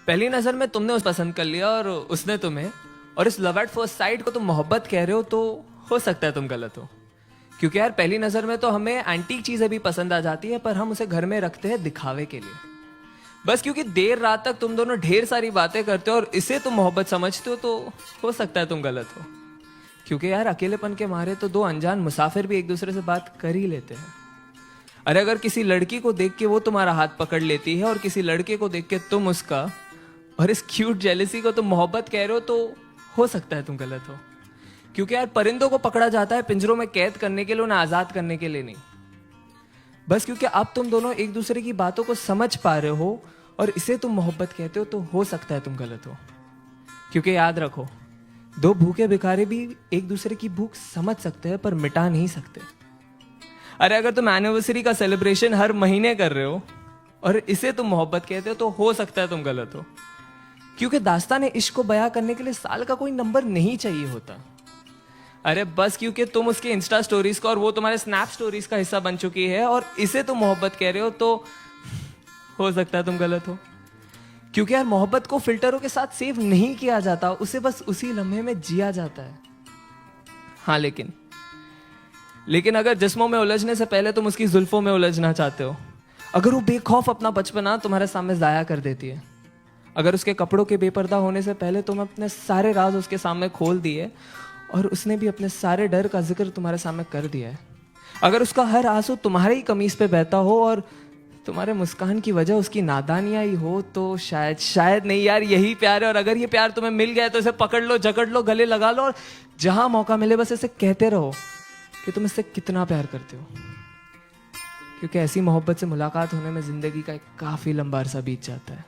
पहली नजर में तुमने उस पसंद कर लिया और उसने तुम्हें, और इस लव एट फर्स्ट साइट को तुम मोहब्बत कह रहे हो, तो हो सकता है तुम गलत हो। क्योंकि यार पहली नजर में तो हमें एंटीक चीजें भी पसंद आ जाती है, पर हम उसे घर में रखते हैं दिखावे के लिए। बस क्योंकि देर रात तक तुम दोनों ढेर सारी बातें करते हो और इसे तुम मोहब्बत समझते हो, तो हो सकता है तुम गलत हो। क्योंकि यार अकेलेपन के मारे तो दो अनजान मुसाफिर भी एक दूसरे से बात कर ही लेते हैं। अरे अगर किसी लड़की को देख के वो तुम्हारा हाथ पकड़ लेती है और किसी लड़के को देख के तुम उसका, और इस क्यूट जेलेसी को तुम मोहब्बत कह रहे हो, तो हो सकता है तुम गलत हो। क्योंकि यार परिंदों को पकड़ा जाता है पिंजरों में कैद करने के लिए, उन्हें आजाद करने के लिए नहीं। बस क्योंकि अब तुम दोनों एक दूसरे की बातों को समझ पा रहे हो और इसे तुम मोहब्बत कहते हो, तो हो सकता है तुम गलत हो। क्योंकि याद रखो, दो भूखे भिखारी भी एक दूसरे की भूख समझ सकते हैं पर मिटा नहीं सकते। अरे अगर तुम एनिवर्सरी का सेलिब्रेशन हर महीने कर रहे हो और इसे तुम मोहब्बत कहते हो, तो हो सकता है तुम गलत हो। क्योंकि दास्तान इश्क को बयां करने के लिए साल का कोई नंबर नहीं चाहिए होता। अरे बस क्योंकि तुम उसके इंस्टा स्टोरीज का और वो तुम्हारे स्नैप स्टोरीज का हिस्सा बन चुकी है और इसे तुम मोहब्बत कह रहे हो, तो हो सकता है तुम गलत हो। क्योंकि यार मोहब्बत को फिल्टरों के साथ सेव नहीं किया जाता, उसे बस उसी लम्हे में जिया जाता है। हाँ लेकिन अगर जिस्मों में उलझने से पहले तुम उसकी जुल्फों में उलझना चाहते हो, अगर वो बेखौफ अपना बचपना तुम्हारे सामने जाया कर देती है, अगर उसके कपड़ों के बेपर्दा होने से पहले तुम अपने सारे राज उसके सामने खोल दिए और उसने भी अपने सारे डर का जिक्र तुम्हारे सामने कर दिया है, अगर उसका हर आंसू तुम्हारे ही कमीज पे बहता हो और तुम्हारे मुस्कान की वजह उसकी नादानियां ही हो, तो शायद नहीं यार यही प्यार है। और अगर ये प्यार तुम्हें मिल गया है तो इसे पकड़ लो, जकड़ लो, गले लगा लो और जहां मौका मिले बस इसे कहते रहो कि तुम इससे कितना प्यार करते हो। क्योंकि ऐसी मोहब्बत से मुलाकात होने में जिंदगी का एक काफी लंबा अरसा बीत जाता है।